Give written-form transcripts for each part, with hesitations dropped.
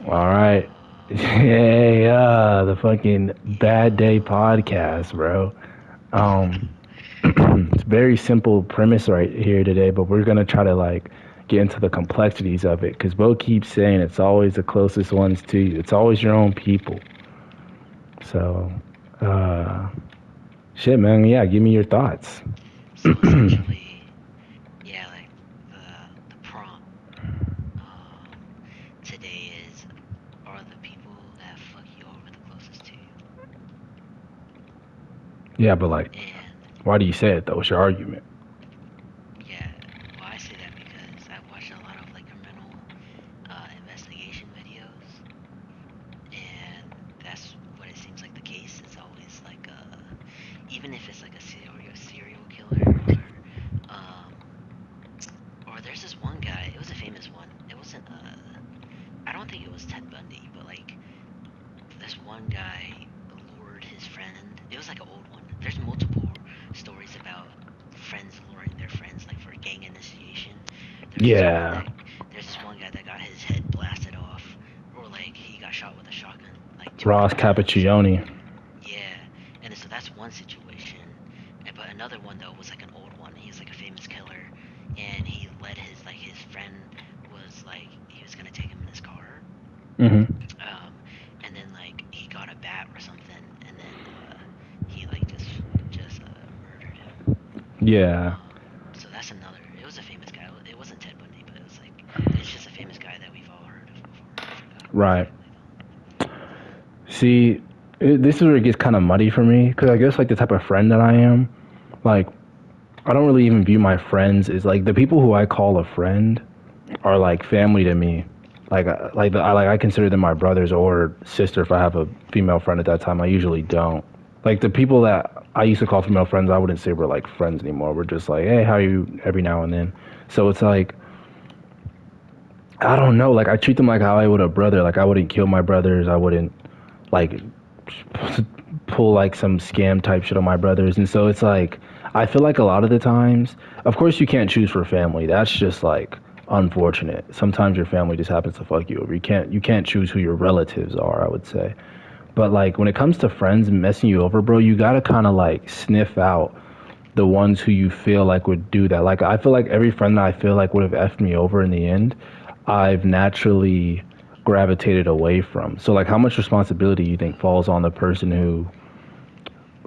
All right. Hey, the fucking Bad Day podcast, bro. Um, it's very simple premise right here today, but we're gonna try to like get into the complexities of it because Bo keeps saying it's always the closest ones to you. It's always your own people. So, uh, shit, man. Yeah, give me your thoughts. So essentially, yeah, like the prompt today is, are the people that fuck you over the closest to you? Yeah, but like, And why do you say it though? What's your argument? yeah, well, I say that because I watch a lot of like criminal investigation videos, and that's what it seems like the case is always like even if it's like a serial killer um or there's this one guy. It was a famous one. It wasn't I don't think it was Ted Bundy, but like this one guy lured his friend. It was like an old one. There's multiple stories about friends luring their friends like for gang initiation. There's this one Yeah, that there's this one guy that got his head blasted off, or like he got shot with a shotgun like two or Ross three times. Cappuccioni. Yeah, and so that's one situation. But another one though was like an old one. He's like a famous killer, and he led his friend was like he was gonna take him in his car, Mm-hmm. um, and then like he got a bat or something, and then he like just murdered him. Yeah, So that's another. It was a famous guy. It wasn't Ted Bundy, but it was like it's just a famous guy that we've all heard of before. I forgot right. exactly though. See, this is where it gets kind of muddy for me because I guess like the type of friend that I am, like I don't really even view my friends as like the people who I call a friend are like family to me. I consider them my brothers or sister if I have a female friend at that time. I usually don't. Like the people that I used to call female friends, I wouldn't say we're like friends anymore. We're just like, hey, how are you every now and then. So it's like I don't know. Like I treat them like how I would a brother. Like I wouldn't kill my brothers. I wouldn't like pull like some scam type shit on my brothers. And so it's like I feel like a lot of the times, of course you can't choose for family. That's just like unfortunate. Sometimes your family just happens to fuck you over. You can't choose who your relatives are, I would say. But like when it comes to friends messing you over, bro, you got to kind of like sniff out the ones who you feel like would do that. Like I feel like every friend that I feel like would have effed me over in the end, I've naturally gravitated away from. So like how much responsibility you think falls on the person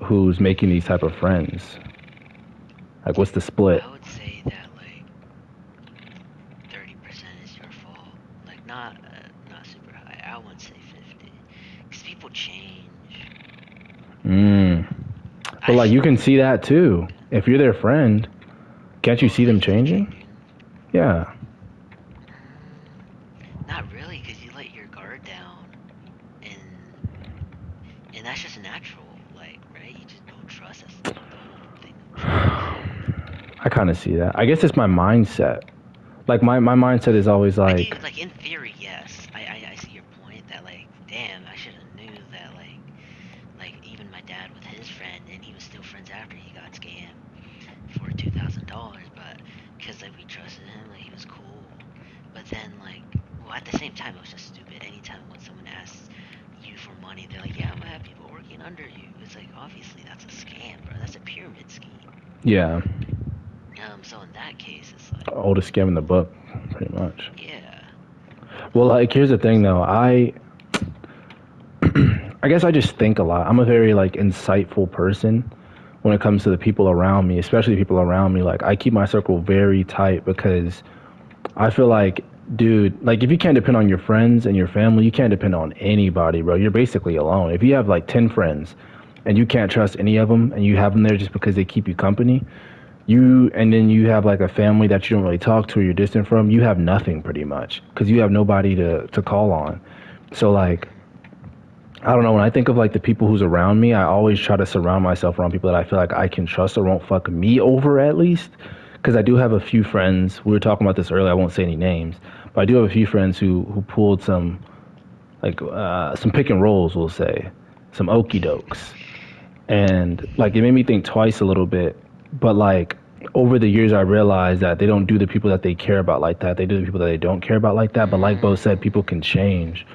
who's making these type of friends? Like what's the split? I would say that like 30% is your fault. Like not super high. I wouldn't say 50, because people change. Mm. But I like you feel can see like that too. okay. If you're their friend, can't you Oh, see them like them changing? changing. Yeah. Mm, not really, because you let your guard down, and that's just natural. Like right, you just build trust. That's the whole thing of trust. I kind of see that. I guess it's my mindset. Like my mindset is always I do like, like in theory, yes. I see your point that like, damn, I should have knew that like even my dad with his friend, and he was still friends after he got scammed for $2,000, but because like we trusted him, like he was cool. But then like, well, at the same time, it was just stupid. Anytime when someone asks you for money, they're like, yeah, I'm gonna have people working under you. It's like obviously that's a scam, bro. That's a pyramid scheme. yeah, So in that case, it's like, oldest scam in the book, pretty much. yeah. Well, like here's the thing though. I guess I just think a lot. I'm a very like insightful person when it comes to the people around me, especially people around me. Like I keep my circle very tight because I feel like, dude, like if you can't depend on your friends and your family, you can't depend on anybody, bro. You're basically alone. If you have like 10 friends and you can't trust any of them and you have them there just because they keep you company, and then you have like a family that you don't really talk to or you're distant from, you have nothing pretty much because you have nobody to call on. So like I don't know, when I think of like the people who's around me, I always try to surround myself around people that I feel like I can trust or won't fuck me over at least. Because I do have a few friends. We were talking about this earlier. I won't say any names, but I do have a few friends who pulled some pick and rolls, we'll say, some okey dokes, and like it made me think twice a little bit. But like over the years, I realized that they don't do the people that they care about like that. They do the people that they don't care about like that. But like Bo said, Mm, people can change.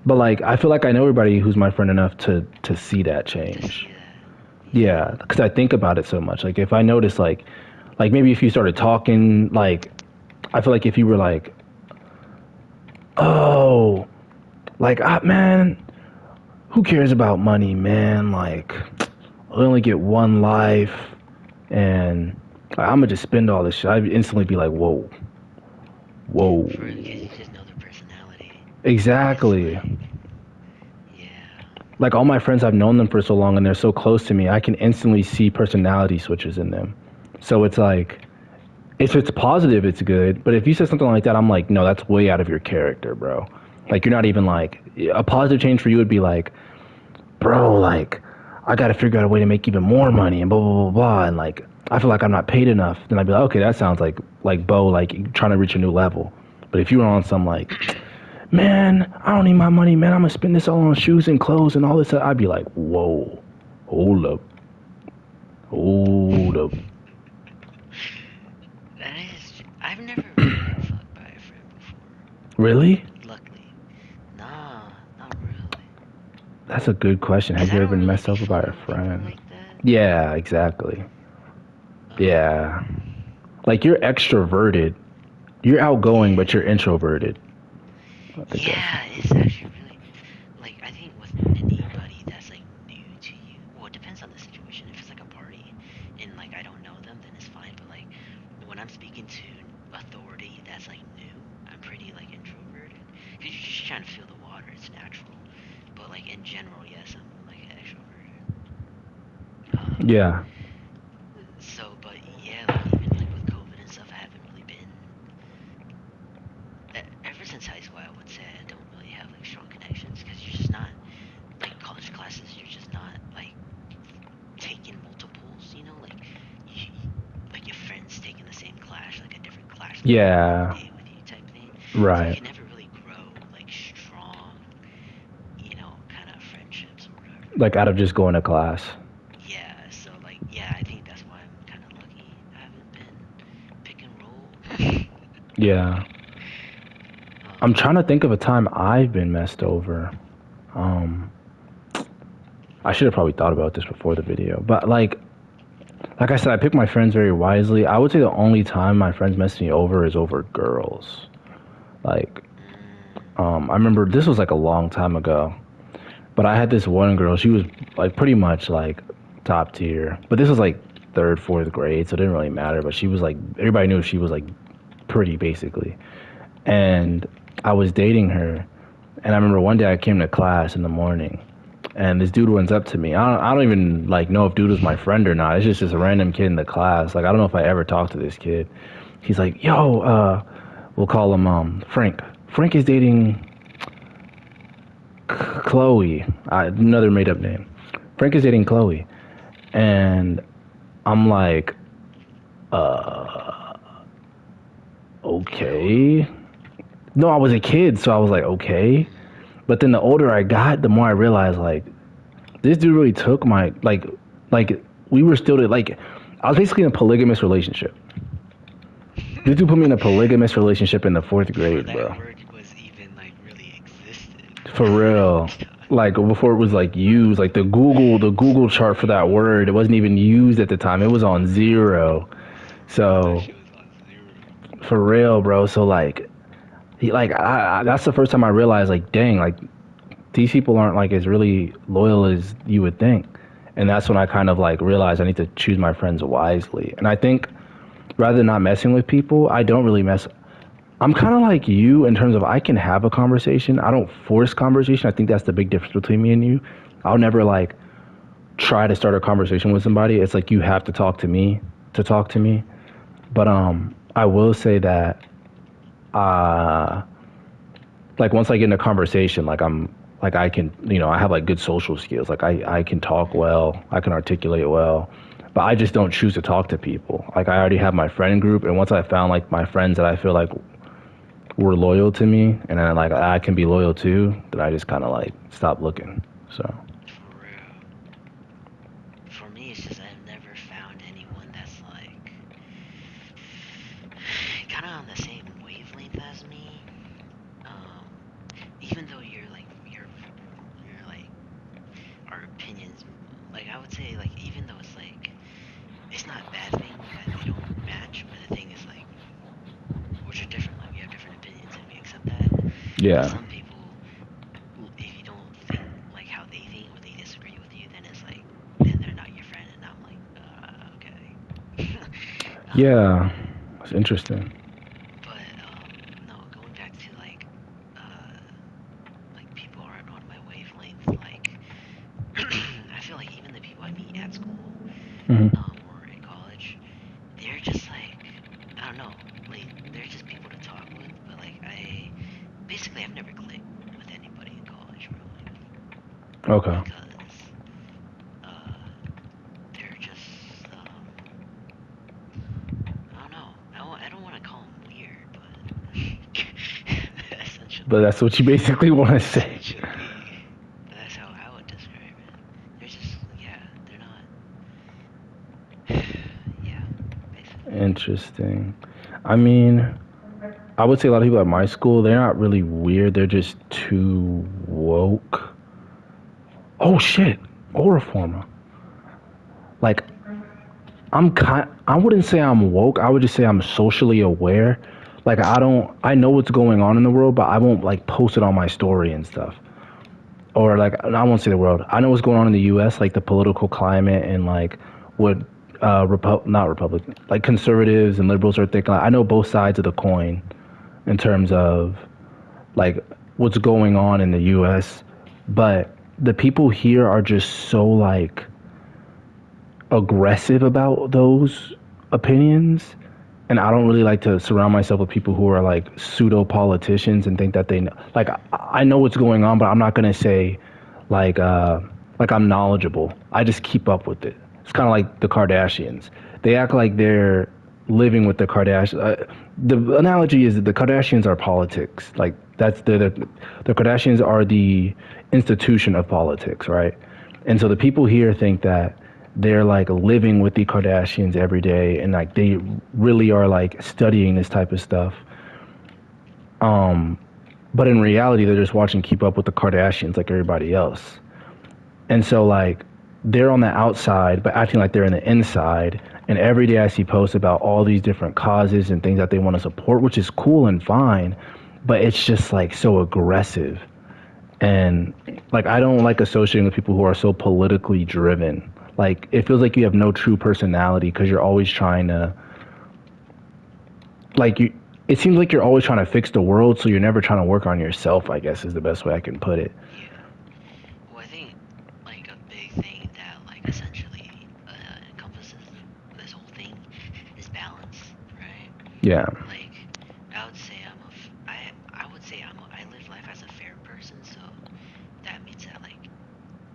But like, I feel like I know everybody who's my friend enough to see that To see change. that. Yeah. Yeah, because I think about it so much. Like, if I notice, like maybe if you started talking, like, I feel like if you were like, oh, like, man, who cares about money, man? Like, I only get one life, and I'm gonna just spend all this shit. I'd instantly be like, whoa, whoa, Because you just know their personality. It's exactly. like, yeah. Like all my friends, I've known them for so long, and they're so close to me. I can instantly see personality switches in them. So it's like, if it's positive, it's good. But if you said something like that, I'm like, no, that's way out of your character, bro. Like you're not even like a positive change for you would be like, bro, like I got to figure out a way to make even more money and blah blah blah blah. And like I feel like I'm not paid enough. Then I'd be like, okay, that sounds like Bo, like trying to reach a new level. But if you were on some like, man, I don't need my money, man. I'm gonna spend this all on shoes and clothes and all this, I'd be like, whoa, hold up, hold up. That is. I've never really been fucked by a friend before. Really? Luckily. Nah, not really. That's a good question. Because Have I you ever don't been really messed be over by a fucking with people friend? like that. Yeah, exactly. Yeah. Um, Like you're extroverted. You're outgoing, but you're yeah. introverted. I think that's Yeah, it's actually really. Like, I think with anybody that's, like, new to you. Well, it depends on the situation. If it's, like, a party and, like, I don't know them, then it's fine. But, like, when I'm speaking to authority that's, like, new, I'm pretty, like, introverted. Because you're just trying to feel the water. It's natural. But, like, in general, yes, I'm, like, extroverted. Uh, yeah. but yeah, like even like with COVID and stuff, I haven't really been. Ever since high school, I would say I don't really have like strong connections because you're just not like college classes. You're just not like taking multiples. You know, like your friends taking the same class, like a different class, like going all Yeah. day with you type thing. So you Right. can never really grow like strong, kind of friendships or whatever. Like out of just going to class. Yeah, so like yeah, I think that's why I'm kind of lucky. I haven't been pick and roll. Yeah. I'm um, trying to think of a time I've been messed over. Um I should have probably thought about this before the video. But like I said, I pick my friends very wisely. I would say the only time my friends mess me over is over girls. Like mm, I remember this was like a long time ago. But I had this one girl. She was like pretty much like top tier. But this was like third, fourth grade, so it didn't really matter. But she was like everybody knew she was like pretty basically. And I was dating her, and I remember one day I came to class in the morning, and this dude runs up to me. I don't even like know if dude was my friend or not. It's just a random kid in the class. Like I don't know if I ever talked to this kid. He's like, "Yo, we'll call him Frank. Frank is dating Chloe, another made up name. Frank is dating Chloe, and I'm like, like hold on. okay. No, I was a kid, so I was like, okay. Mm, But then the older I got, the more I realized like this dude really took my like we were still like I was basically in a polygamous relationship. This dude put me in a polygamous relationship in the fourth before grade, that bro. word was even like really existed. For real. Like before it was like used, like the Google chart for that word, it wasn't even used at the time. It was on zero. That So shit was on zero. for real, bro. So like he like that's the first time I realized like dang, like these people aren't like as really loyal as you would think. And that's when I kind of like realized I need to choose my friends wisely. And I think rather than not messing with people, I don't really mess. I'm kind of like you in terms of I can have a conversation. I don't force conversation. I think that's the big difference between me and you. I'll never like try to start a conversation with somebody. It's like you have to talk to me to talk to me. But I will say that uh like once I get in a conversation, like I'm like I can, I have like good social skills. Like I can talk Mm, well, I can articulate well, but I just don't choose to talk to people. Like I already have my friend group, and once I found like my friends that I feel like were loyal to me, and then like I can be loyal too, then I just kind of like stop looking. So for real. For me, it's just I've never found anyone that's like kind of on the same wavelength as me. Um, Even though you're like But Yeah. some people, if you don't think like how they think or they disagree with you, then it's like, then they're not your friend. And I'm like, okay. Yeah. It's interesting. But no, going back to uh, like people aren't on my wavelength. Like, I feel like even the people I meet at school, Hmm. or in college, they're just like, I don't know, like they're just people to talk with. But like I've never clicked with anybody in college, bro. Like, Okay. because uh, they're just I don't know. I don't want to call them weird, but But essentially, that's what you basically want to say. essentially, that's how I would describe it. They're just, yeah, they're not, yeah, basically. Interesting. I mean, I would say a lot of people at my school, they're not really weird. They're just too woke. Oh shit. Oroforma. Like I wouldn't say I'm woke. I would just say I'm socially aware. Like I know what's going on in the world, but I won't like post it on my story and stuff. Or like I won't say the world. I know what's going on in the US, like the political climate and like what not Republican, like conservatives and liberals are thinking. Like, I know both sides of the coin in terms of like what's going on in the US, but the people here are just so like aggressive about those opinions. And I don't really like to surround myself with people who are like pseudo politicians and think that they know. Like I know what's going on, but I'm not gonna say like uh like I'm knowledgeable. I just keep up with it. It's kind of like the Kardashians. They act like they're living with the Kardashians. The analogy is that the Kardashians are politics. Like that's the Kardashians are the institution of politics, right? And so the people here think that they're like living with the Kardashians every day and like they really are like studying this type of stuff. But in reality, they're just watching Keep Up with the Kardashians like everybody else. And so like they're on the outside but acting like they're in the inside. And every day I see posts about all these different causes and things that they want to support, which is cool and fine, but it's just like so aggressive. And like I don't like associating with people who are so politically driven. Like it feels like you have no true personality because you're always trying to like you it seems like you're always trying to fix the world, so you're never trying to work on yourself, I guess is the best way I can put it. Yeah. Well, I think like a big thing that like essentially encompasses this whole thing is balance, right? Yeah. Like I would say I would say I live life as a fair person, so that means that like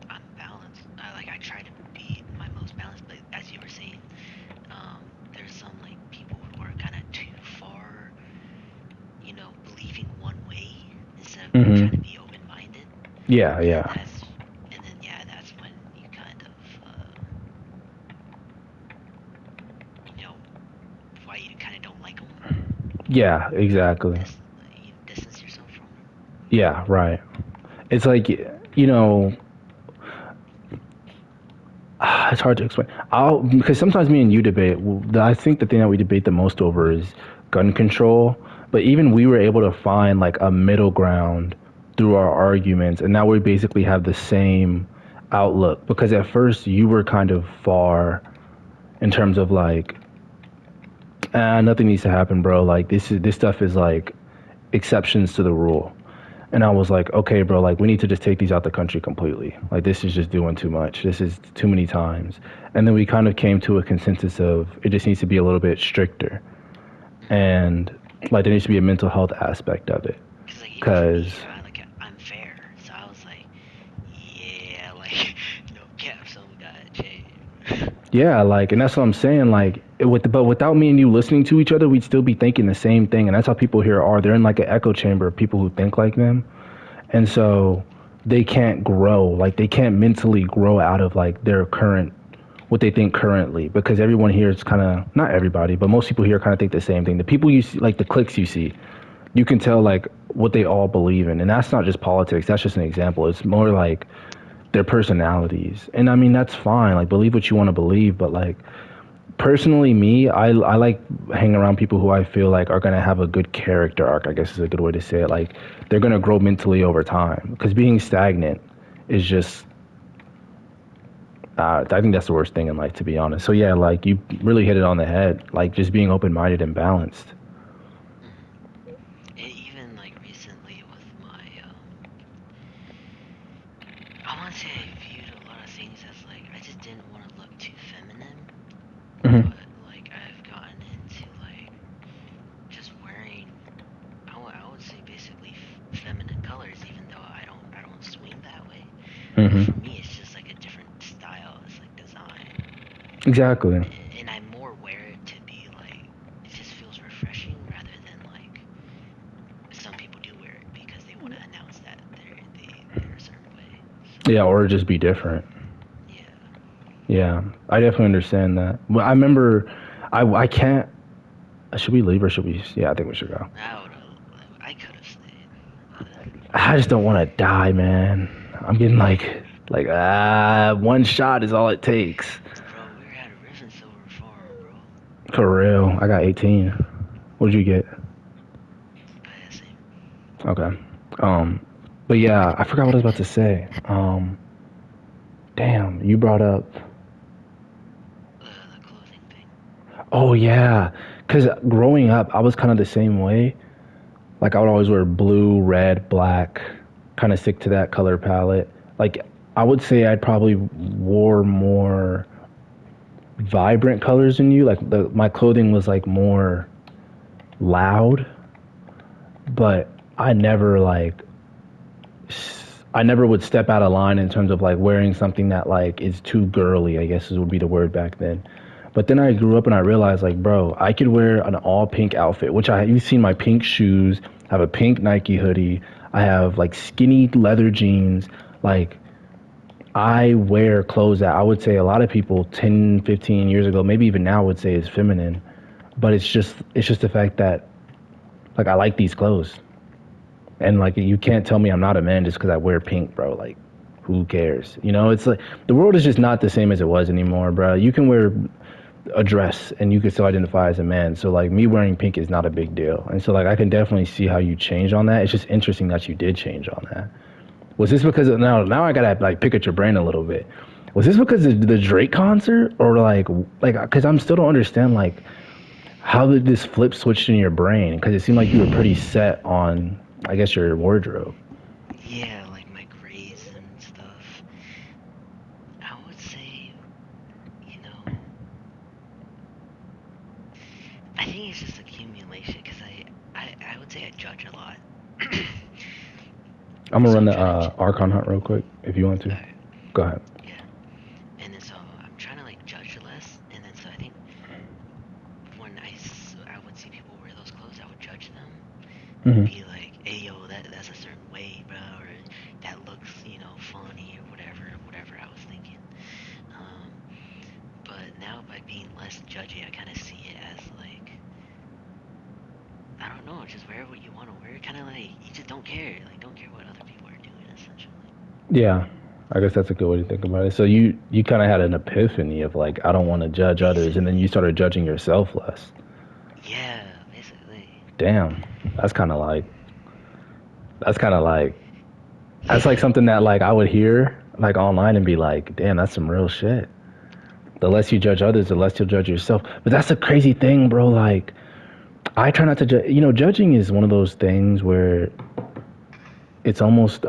I'm balanced. I try to be my most balanced, but as you were saying, there's some like people who are kind of too far, believing one way instead of trying to Mhm. be open-minded, Yeah, and yeah. then yeah, that's when you kind of you know why you kind of don't like them, Yeah, exactly. you distance yourself from them. Yeah, right. It's like it's hard to explain. I'll because sometimes me and you debate. I think the thing that we debate the most over is gun control. But even we were able to find like a middle ground through our arguments, and now we basically have the same outlook. Because at first you were kind of far in terms of like, nothing needs to happen, bro. Like this stuff is like exceptions to the rule. And I was like, okay, bro, like we need to just take these out the country completely. Like this is just doing too much. This is too many times. And then we kind of came to a consensus of it just needs to be a little bit stricter. Mm-hmm. And like there needs to be a mental health aspect of it. Because like even for Cause me, I'm fair, so I was like, yeah, like no cap, something gotta change. yeah, like, and that's what I'm saying. Like, but without me and you listening to each other, we'd still be thinking the same thing. And that's how people here are. They're in like an echo chamber of people who think like them. And so they can't grow. Like, they can't mentally grow out of like their current, what they think currently, because everyone here is kind of, not everybody, but most people here kind of think the same thing. The people you see, like the cliques you see, you can tell like what they all believe in. And that's not just politics. That's just an example. It's more like their personalities. And I mean, that's fine. Like, believe what you want to believe, but like, personally, me, I like hanging around people who I feel like are gonna have a good character arc. I guess is a good way to say it. Like they're gonna grow mentally over time. Because being stagnant is just, I think that's the worst thing in life, to be honest. So yeah, like you really hit it on the head. Like just being open minded and balanced. Mhm. And even like recently with my I want to say I viewed a lot of things as like I just didn't want to look too feminine, Hmm. but like I've gotten into like just wearing I would say basically feminine colors, even though I don't swing that way. But Hmm. for me, it's just like a different style. It's like design, Exactly. and I more wear it to be like it just feels refreshing rather than like some people do wear it because they want to announce that they're a certain way. So Yeah, or just be different. yeah, Yeah, I definitely understand that. Well, I remember, I can't. Should we leave or should we? Yeah, I think we should go. I could have stayed, honestly. I just don't want to die, man. I'm getting one shot is all it takes. Bro, we were at a Riff and Silver farm, bro. For real. I got 18. What'd you get? But yeah, same. Okay. Um, but yeah, I forgot what I was about to say. Damn, you brought up. The clothing thing. Oh yeah, because growing up, I was kind of the same way. Like I would always wear blue, red, black, kind of stick to that color palette. Like I would say I'd probably wore more vibrant colors than you. Like my clothing was like more loud, but I never like I never would step out of line in terms of like wearing something that like is too girly, I guess would be the word back then. But then I Mm-hmm. grew up and I realized like, bro, I could wear an all pink outfit, which you've seen my pink shoes, I have a pink Nike hoodie, I have like skinny leather jeans, like I wear clothes that I would say a lot of people 10, 15 years ago, maybe even now would say is feminine, but it's just the fact that like I like these clothes. And like you can't tell me I'm not a man just because I wear pink, bro. Like, who cares? You know, it's like the world is just not the same as it was anymore, bro. You can wear a dress and you can still identify as a man. So like me wearing pink is not a big deal. And so like I can definitely see how you changed on that. It's just interesting that you did change on that. Was this because of, now I gotta like pick at your brain a little bit. Was this because of the Drake concert or like because I'm still don't understand like how did this flip switch in your brain? Because it seemed like you were pretty set on I guess your wardrobe. Yeah, like my grades and stuff. I would say, you know, I think it's just accumulation because I would say I judge a lot. I'm gonna So run I'm the trying to, Archon hunt real quick if you want to. alright, Go ahead. yeah. And then so I'm trying to like judge less. And then so I think when I would see people wear those clothes, I would judge them and Hmm. be like, "Hey, yo, that's a certain way, bro," or "That looks, funny," or whatever I was thinking. Um, but now by being less judgy, I kind of see it as like, I don't know, just wear what you want to wear. Kind of like you just don't care, like don't care what other people are doing, essentially. Yeah, I guess that's a good way to think about it. So you kind of had an epiphany of like I don't want to judge others, and then you Basically, started judging yourself less. yeah, basically. Damn, that's kind of like that's kind of like that's like something that like I would hear like online and be like, damn, that's some real shit. The less you judge others, the less you'll judge yourself. But that's the crazy thing, bro. Like I try not to judge. You know, judging is one of those things where it's almost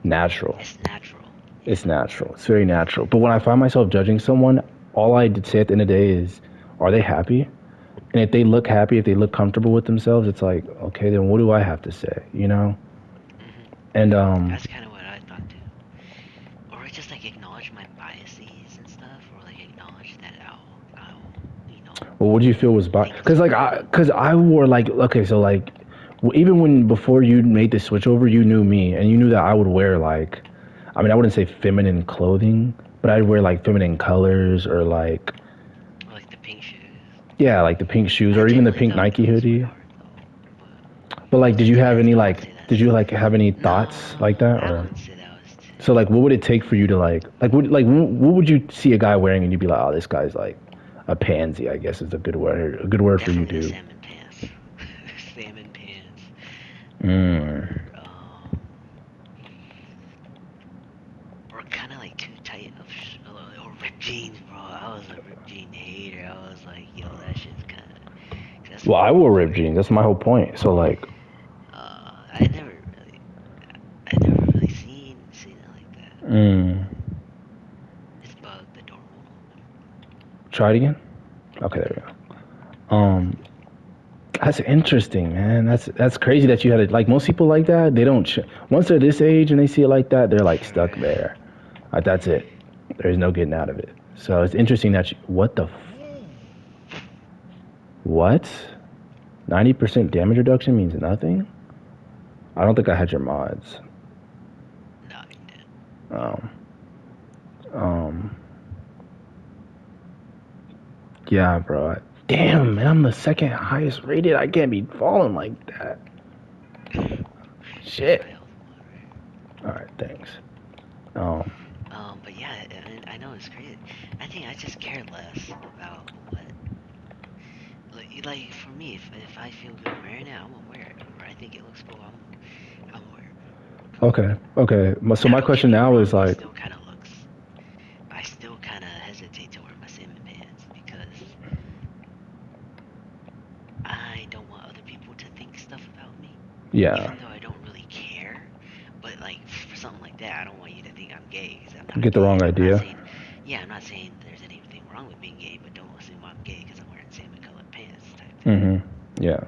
natural. It's natural. It's Yeah. natural. It's very natural. But when I find myself judging someone, all I did say at the end of the day is, are they happy? And if they look happy, if they look comfortable with themselves, it's like, okay, then what do I have to say? You know? Mhm. And That's kind of what I thought too. Or just like acknowledge my biases and stuff, or like acknowledge that well, what do you feel was think a Because like certain way. because I wore like okay, so like even when before you made the switch over, you knew me and you knew that I would wear like, I mean, I wouldn't say feminine clothing, but I'd wear like feminine colors or like Or like the pink shoes. yeah, like the pink shoes I or even the definitely pink thought Nike that was hoodie. hard though, but But like, did you just have because any I would say did that's you like have any no, thoughts like that I or? wouldn't say that was too. So like, what would it take for you to like what would you see a guy wearing and you'd be like, oh, this guy's like a pansy, I guess is a good word. A good word for you, Definitely a dude. salmon pants. Salmon pants. Mm. Or or kind of like too tight or ripped jeans, bro. I was a ripped jean hater. I was like, yo, that shit's kind of. That's Well, what I people wore was ripped wearing. jeans. That's my whole point. So like, I never really, I never really seen it like that. mm, It's bugged the normal. try it again. Okay, there we go. That's interesting, man. That's crazy that you had it. Like most people like that, they don't. Once they're this age and they see it like that, they're like stuck there. Like that's it. There's no getting out of it. So it's interesting that you. What the? What? 90% damage reduction means nothing. I don't think I had your mods. No, you did. Um. Um. Yeah, bro. Damn, man. I'm the second highest rated. I can't be falling like that. That's my Shit. health mod, right? All right. Thanks. Um. But yeah, I know it's crazy. I think I just care less about what. Like for me, if I feel good wearing it, I'm gonna wear it. Or I think it looks cool, I'm gonna wear it. Okay. Okay. So Now, my don't get question me now is wrong. like, I still kind of hesitate to wear my salmon pants because I don't want other people to think stuff about me. yeah, Even though I don't really care, but like for something like that, I don't want you to think I'm gay because I'm not get the gay. wrong And I'm not idea. saying, yeah, I'm not saying there's anything wrong with being gay, but don't assume I'm gay because I'm wearing salmon colored pants type thing. Mm-hmm. Yeah.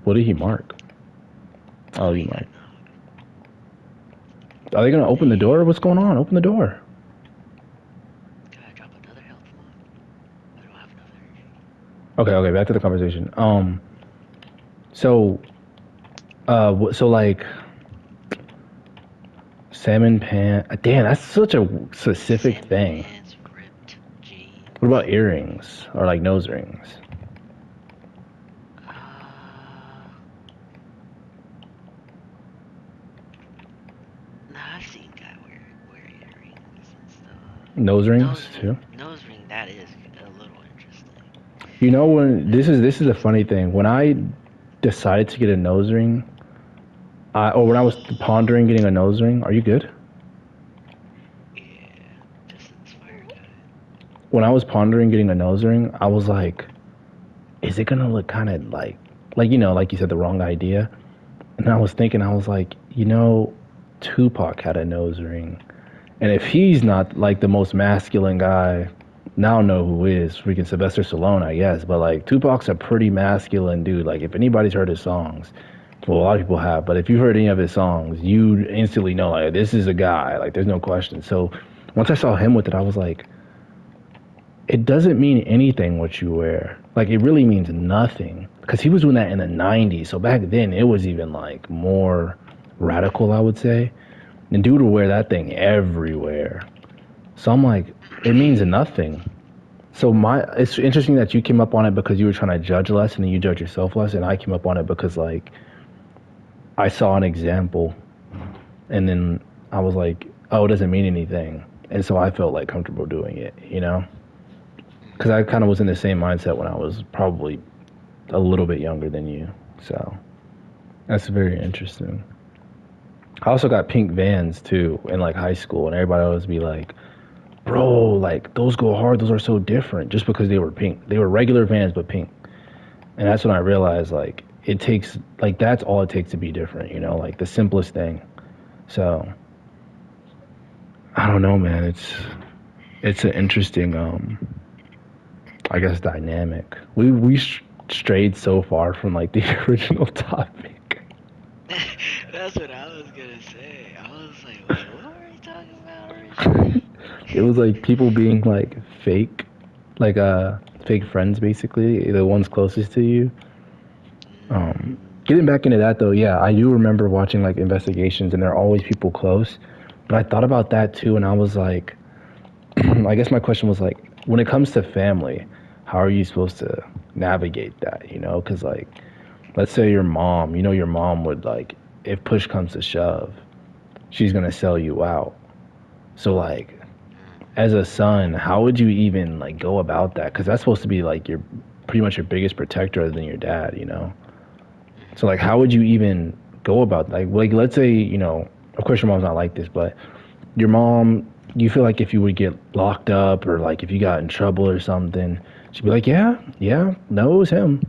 What did he mark? Oh, Oh, you he got marked. knocked. Are they gonna open the door? What's going on? Open the door. Gotta drop another health mod. I don't have enough energy. Okay. Okay. Back to the conversation. So, so like salmon pan. Damn, that's such a specific Salmon thing. pants, ripped jeans. What about earrings or like nose rings? Uh, nah, I've seen guy wear earrings and stuff. Nose rings too. Nose ring. That is a little interesting. You know when That's really this is a funny interesting. thing. When I decided to get a nose ring, or when I was pondering getting a nose ring, are you good? Yeah, distance fire guy. When I was pondering getting a nose ring, I was like, is it gonna look kind of like like you said, the wrong idea? And I was thinking, I was like, Tupac had a nose ring, and if he's not like the most masculine guy, now I know who is freaking Sylvester Stallone, I guess. But like Tupac's a pretty masculine dude. Like if anybody's heard his songs, well, a lot of people have, but if you've heard any of his songs, you instantly know like this is a guy. Like there's no question. So once I saw him with it, I was like, it doesn't mean anything what you wear. Like it really means nothing because he was doing that in the '90s. So back then it was even like more radical, I would say. And dude would wear that thing everywhere. So I'm like, it means nothing. So it's interesting that you came up on it because you were trying to judge less and then you judge yourself less, and I came up on it because like I saw an example and then I was like, oh, it doesn't mean anything, and so I felt like comfortable doing it. Because I kind of was in the same mindset when I was probably a little bit younger than you. So that's very interesting. I also got pink Vans too in like high school, and everybody always be like, "Bro, like those go hard. Those are so different." Just because they were pink, they were regular Vans but pink, and that's when I realized like it takes like that's all it takes to be different. Like the simplest thing. So I don't know, man. It's an interesting I guess dynamic. We strayed so far from like the original topic. That's what I was gonna say. I was like, wait, what were we talking about originally? It was like people being like fake, like fake friends basically, the ones closest to you. Getting back into that though, yeah, I do remember watching like investigations and there are always people close. But I thought about that too and I was like I guess my question was like when it comes to family, how are you supposed to navigate that? Cuz like let's say your mom, your mom would like if push comes to shove, she's going to sell you out. So like as a son, how would you even like go about that? Because that's supposed to be like your pretty much your biggest protector other than your dad, you know. So like, Hmm. how would you even go about like let's say of course your mom's not like this, but your mom, you feel like if you would get locked up or like if you got in trouble or something, she'd be like, yeah, yeah, no, it was him.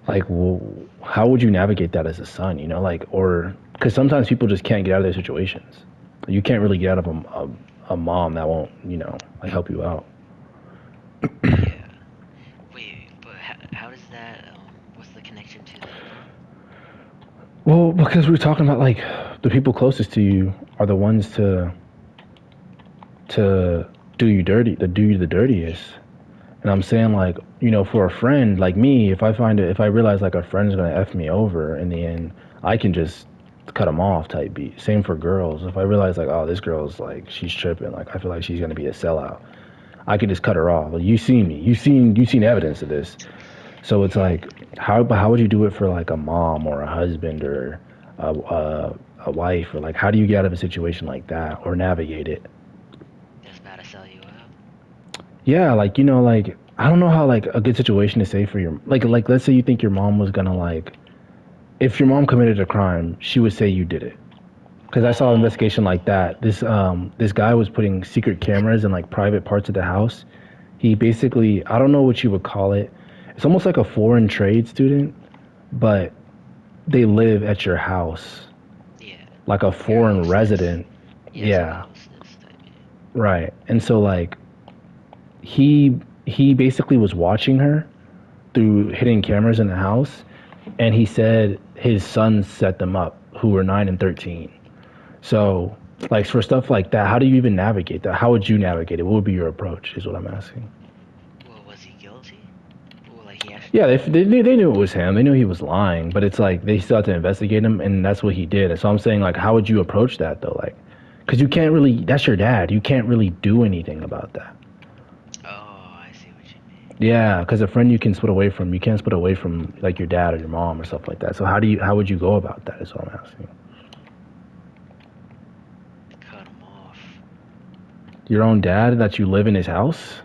Like, well, how would you navigate that as a son? You know, like or because sometimes people just can't get out of their situations. You can't really get out of a mom that won't like help you out. Yeah. Wait, but how does that? What's the connection to the mom? Well, because we're talking about like the people closest to you are the ones to do you dirty, to do you the Yeah. dirtiest. And I'm Yeah. saying like, for a friend like me, if I realize like a friend's gonna f me over in the end, I can just cut them off type beat. Same for girls. If I realize like, oh, this girl's like she's tripping, like I feel like she's gonna be a sellout, I can just cut her off. Like you seen me, you seen evidence of this. So it's Yeah. like, how would you do it for like a mom or a husband or a wife or like how do you get out of a situation like that or navigate it? That's about to sell you out. Yeah, like like I don't know how like a good situation to say for your like let's say you think your mom was gonna like if your mom committed a crime, she would say you did it. Because I saw an Oh. investigation like that. This guy was putting secret cameras in like private parts of the house. He basically I don't know what you would call it. It's almost like a foreign trade student, but they live at your house Yeah. like a You're a foreign hostess. resident. Yeah, it's like a Yeah, hostess type. Yeah. right. And so like he he basically was watching her through hidden cameras in the house, and he said his sons set them up, who were 9 and 13. So, like for stuff like that, how do you even navigate that? How would you navigate it? What would be your approach? Is what I'm asking. Well, was he guilty? Well, like he actually Yeah, did it. they knew it was him. They knew he was lying, but it's like they still had to investigate him, and that's what he did. And so I'm saying, like, how would you approach that though? Like, because you can't really. That's your dad. You can't really do anything about that. Oh, I see what you mean. Yeah, because a friend you can split away from, you can't split away from like your dad or your mom or stuff like that. So how would you go about that? Is what I'm asking. Cut him off. Your own dad that you live in his house?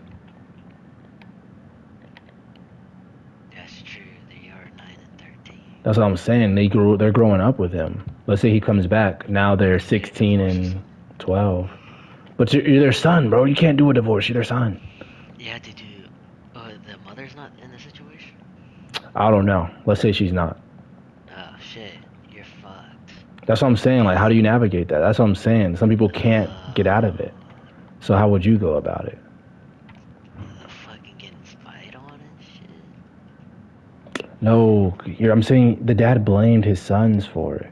That's true. They are 9 and 13. That's what I'm saying. They're growing up with him. Let's say he comes back. Now they're Let's say a 16 divorce or and something. 12. But you're their son, bro. You can't do a divorce. You're their son. You had to do. Oh, the mother's not in the situation. I don't know. Let's say she's not. Oh shit, you're fucked. That's what I'm saying. Like, how do you navigate that? That's what I'm saying. Some people can't get out of it. So how would you go about it? Fucking getting spied on and shit. No, I'm saying the dad blamed his sons for it.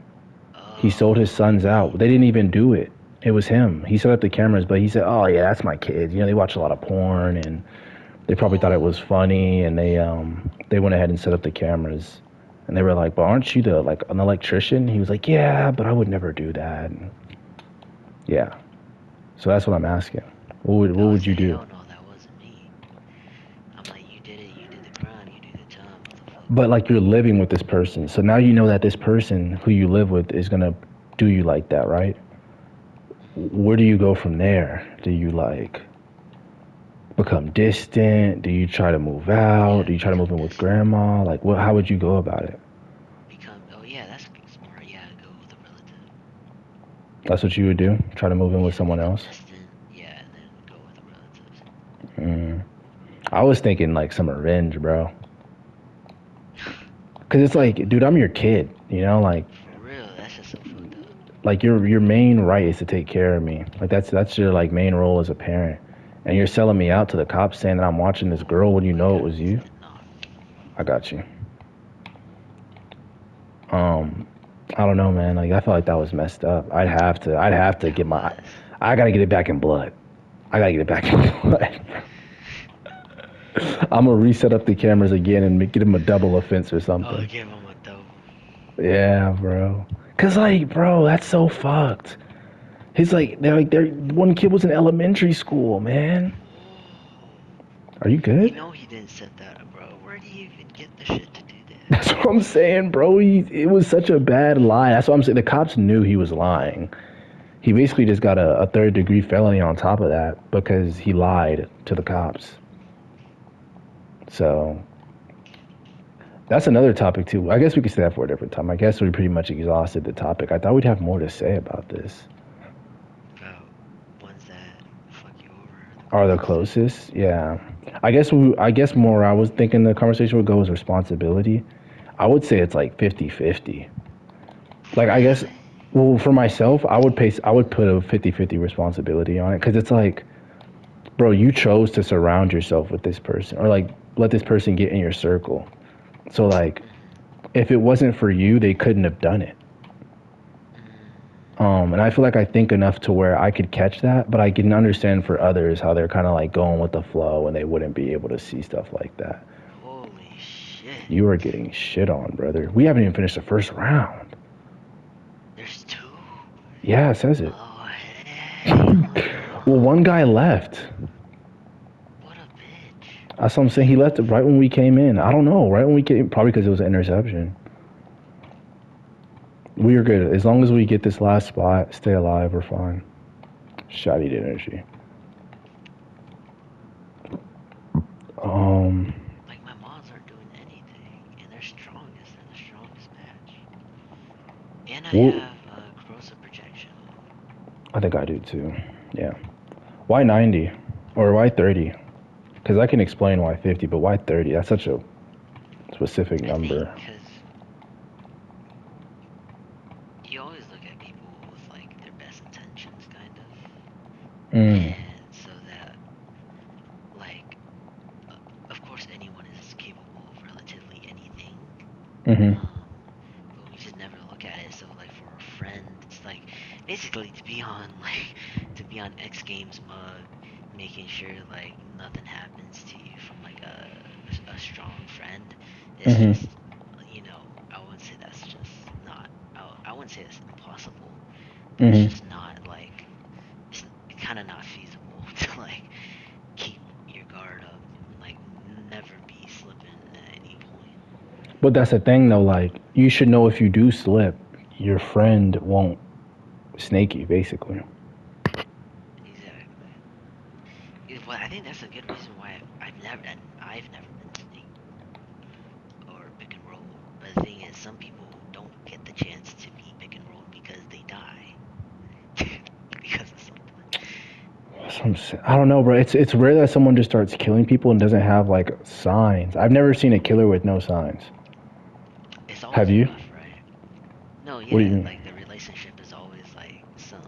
He sold his Oh, sons out. They didn't even do it. It was him. He set up the cameras, but he said, "Oh yeah, that's my kids." They watch a lot of porn, and they probably thought it was oh, funny, and they went ahead and set up the cameras. And they were like, "But aren't you the like an electrician?" He was like, "Yeah, but I would never do that." And yeah, so that's what I'm asking. I What would would say you do? hell no, that wasn't me. I'm like, you did it, you did the crime, you do the time, motherfucker. But like you're living with this person, so now you know that this person who you live with is gonna do you like that, right? Hmm. Where do you go from there? Do you like become distant? Do you try to move out? Yeah, Do you try to move become in with distant. grandma? Like, what? How would you go about it? Become. Oh yeah, that's smart. Yeah, go with a relative. That's what you would do? Try to move in with Yeah, someone become else? distant. Yeah, and then go with the relatives. Mm. I was thinking like some revenge, bro. Cause it's like, dude, I'm your kid. Like, For real, that's just so fucked up. your main right is to take care of me. Like that's your like main role as a parent. And you're selling me out to the cops saying that I'm watching this girl when you Oh, I know it got was you. no. I got you. Um, I don't know, man. Like I felt like that was messed up. I'd have to That get my, was. I gotta get it back in blood. I gotta get it back in blood. I'm gonna reset up the cameras again and get him a double offense or Oh, something. give him a double. Yeah, bro. Cause like, bro, that's so fucked. They're one kid was in elementary school, man. Whoa. Are you You good? know he didn't set that up, bro. Where do you even get the shit to do that? That's what I'm saying, bro. It was such a bad lie. That's what I'm saying. The cops knew he was lying. He basically just got a third degree felony on top of that because he lied to the cops. So that's another topic too. I guess we could say that for a different time. I guess we pretty much exhausted the topic. I thought we'd have more to say about this. About ones that fuck you over the Are the closest. closest? Yeah. I guess more I was thinking the conversation would go is responsibility. I would say it's like 50-50. Like I guess Really? well for myself, I would put a 50-50 responsibility on it cuz it's like bro, you chose to surround yourself with this person or like let this person get in your circle. So like Mm-hmm. if it wasn't for you, they couldn't have done it. Mm. And I feel like I think enough to where I could catch that, but I can understand for others how they're kind of like going with the flow and they wouldn't be able to see stuff like that. Holy shit. You are getting shit on, brother. We haven't even finished the first round. There's two? Yeah, it says it. Oh, hell Well, one no. guy left. What a bitch. That's what I'm saying. He left right when we came in. I don't know. Right when we came, probably because it was an interception. We are good. As long as we get this last spot, stay alive, we're fine. Shotty energy. Um, Like, my mods aren't doing anything, and they're strongest. They're the strongest match. And I well, have corrosive projection. I think I do too. Yeah. Why 90? Or why 30? Because I can explain why 50, but why 30? That's such a specific I think number. because you always look at people with, like, their best intentions, kind of. Mm. And so that, like, uh, of course, anyone is capable of relatively anything. Mm-hmm. Um, but we just never look at it. So, like, for a friend, it's like basically to be on like to be on X Games mug, making sure like nothing happens to you from like a strong friend. It's Mm-hmm. just I wouldn't say that's just not. I wouldn't say it's impossible, but it's Mm-hmm. just not like it's kind of not feasible to like keep your guard up and like never be slipping at any point. But that's the thing, though. Like, you should know if you do slip, your friend won't snake you, basically. Exactly. Well, I think that's a good reason why I've never been snake or pick and roll. But the thing is, some people don't get the chance to be pick and rolled because they die because of something. I don't know, bro. It's rare that someone just starts killing people and doesn't have like signs. I've never seen a killer with no signs. It's Have always you? rough, right? No, What do you yeah, mean? like the relationship is always like some.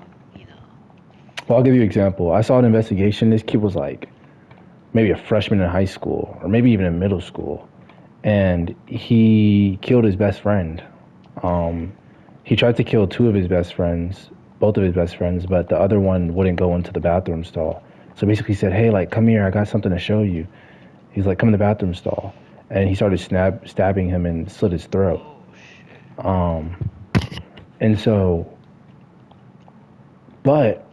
Well, I'll give you an example. I saw an investigation. This kid was like maybe a freshman in high school or maybe even in middle school, and he killed his best friend. Um, he tried to kill two of his best friends, both of his best friends, but the other one wouldn't go into the bathroom stall. So basically, he said, "Hey, like, come here. I got something to show you." He's like, "Come in the bathroom stall," and he started stabbing him and slit his throat. Oh shit. Um, and so, but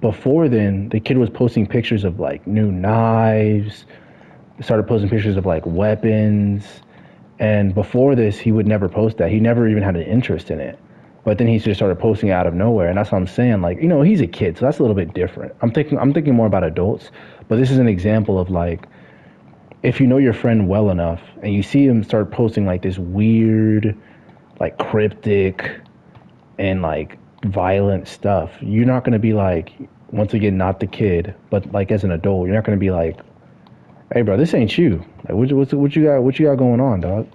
before then, the kid was posting pictures of like new knives. Started posting pictures of like weapons. And before this, he would never post that. He never even had an interest in it. But then he just started posting it out of nowhere, and that's what I'm saying. Like, he's a kid, so that's a little bit different. I'm thinking more about adults, but this is an example of like, if you know your friend well enough, and you see him start posting like this weird, like cryptic, and like violent stuff, you're not gonna be like, once again, not the kid, but like as an adult, you're not gonna be like, hey, bro, this ain't you. Like, what you got going on, dog?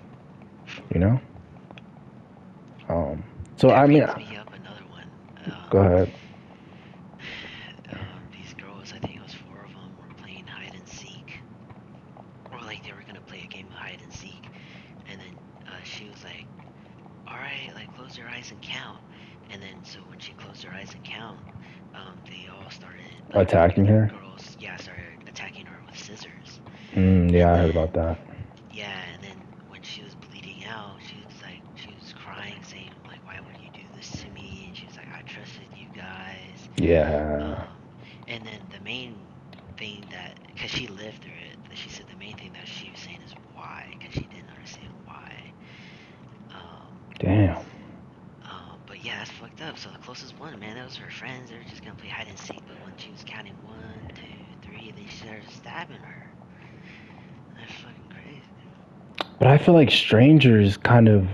For You real. know. Um, so That I mean, brings me up another one. go ahead. These girls, I think it was four of them, were playing hide and seek, or like they were gonna play a game of hide and seek, and then she was like, "All right, like close your eyes and count." And then so when she closed her eyes and count, they all started like the Attacking other her. girls, yeah, started attacking her with scissors. Yeah, And I heard about then that. yeah, and then when she was bleeding out, she was crying, saying like, "Why would you do this to me?" And she was like, "I trusted you guys." Yeah. Um, and then the main thing that, because she lived through it, she said the main thing that she was saying is why, because she didn't understand why. Um, Damn. but yeah, that's fucked up. So the closest one, man, those were her friends. They were just gonna play hide and seek, but when she was counting 1, 2, 3, they started stabbing her. That's fucking crazy. But I feel like strangers kind of.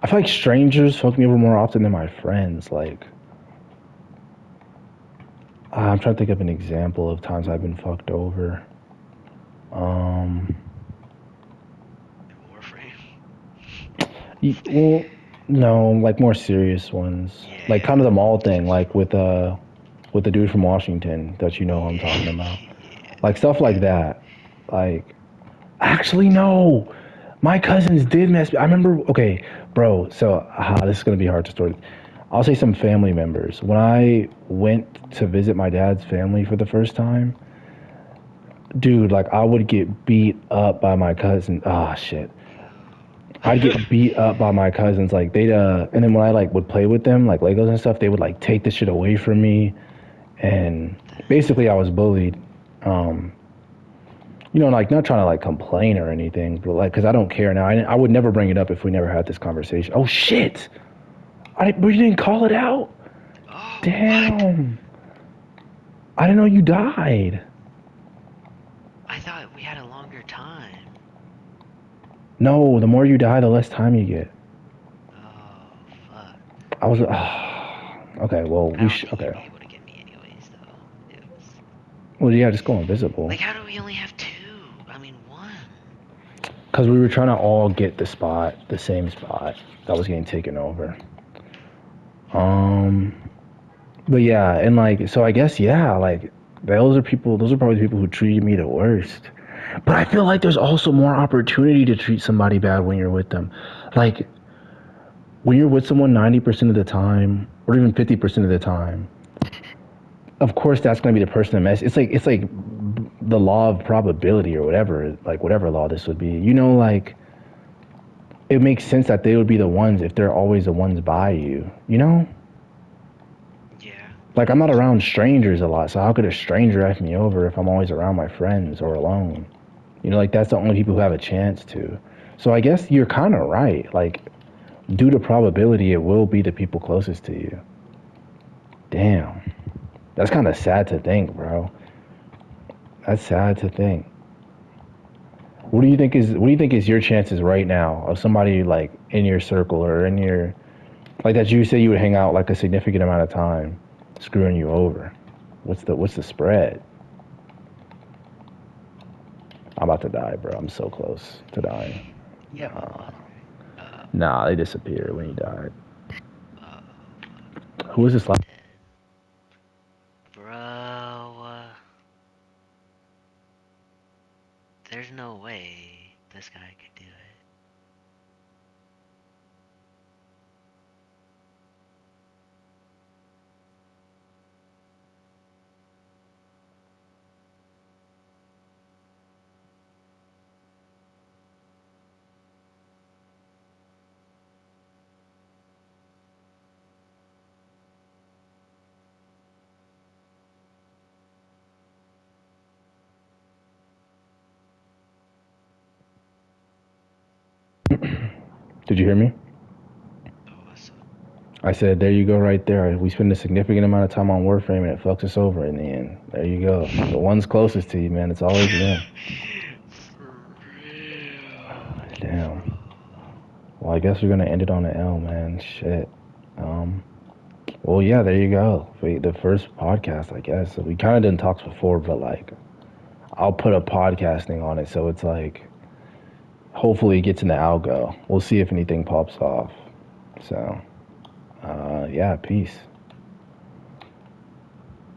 I feel like strangers fuck me over more often than my friends. Like, I'm trying to think of an example of times I've been fucked over. Um, Warframe. well, no, like more serious ones, like kind of the mall thing, like with the dude from Washington that you know who I'm Yeah. talking about, Yeah. like stuff like that. Like, actually, no, my cousins did mess. I remember. Okay, bro. So this is gonna be hard to story. I'll say some family members. When I went to visit my dad's family for the first time, dude, like I would get beat up by my cousin. Ah, shit. I'd Yo. get beat up by my cousins. Like they'd and then when I like would play with them, like Legos and stuff, they would like take the shit away from me, and basically I was bullied. Um, like not trying to like complain or anything, but like because I don't care now. I would never bring it up if we never had this conversation. Oh shit! We didn't call it out. Oh, what? Damn! I didn't know you died. I thought we had a longer time. No, the more you die, the less time you get. Oh, fuck. I was. Okay, well I don't think you'd Okay. be able to get me anyways, though. It was Well, yeah, just go invisible. like, how do we only have two? I mean, one. Because we were trying to all get the same spot that was getting taken over. Um, but yeah, and like, so I guess yeah, like those are probably the people who treated me the worst. But I feel like there's also more opportunity to treat somebody bad when you're with them. Like when you're with someone 90% of the time, or even 50% of the time, of course that's going to be the person that mess. It's like the law of probability or whatever, like whatever law this would be. Like it makes sense that they would be the ones if they're always the ones by you, you know? Yeah. Like, I'm not around strangers a lot, so how could a stranger F me over if I'm always around my friends or alone? Like, that's the only people who have a chance to. So I guess you're kind of right. Like, due to probability, it will be the people closest to you. Damn. That's kind of sad to think, bro. That's sad to think. What do you think is your chances right now of somebody like in your circle or in your like that you say you would hang out like a significant amount of time screwing you over? What's the spread? I'm about to die, bro. I'm so close to dying. You have a lot, right? Nah, they disappear when you die. Oh, Who was this last? dead. Bro, there's no way this guy could do it. Did you hear me? Oh, what's up? I said, there you go, right there. We spend a significant amount of time on Warframe, and it fucks us over in the end. There you go. The ones closest to you, man. It's always them. For real, Damn. bro. Well, I guess we're gonna end it on an L, man. Shit. Um. Well, yeah. There you go. The first podcast, I guess. We kind of didn't talk before, but like, I'll put a podcasting on it, so it's like, hopefully, it gets in the algo. We'll see if anything pops off. So, yeah. Peace.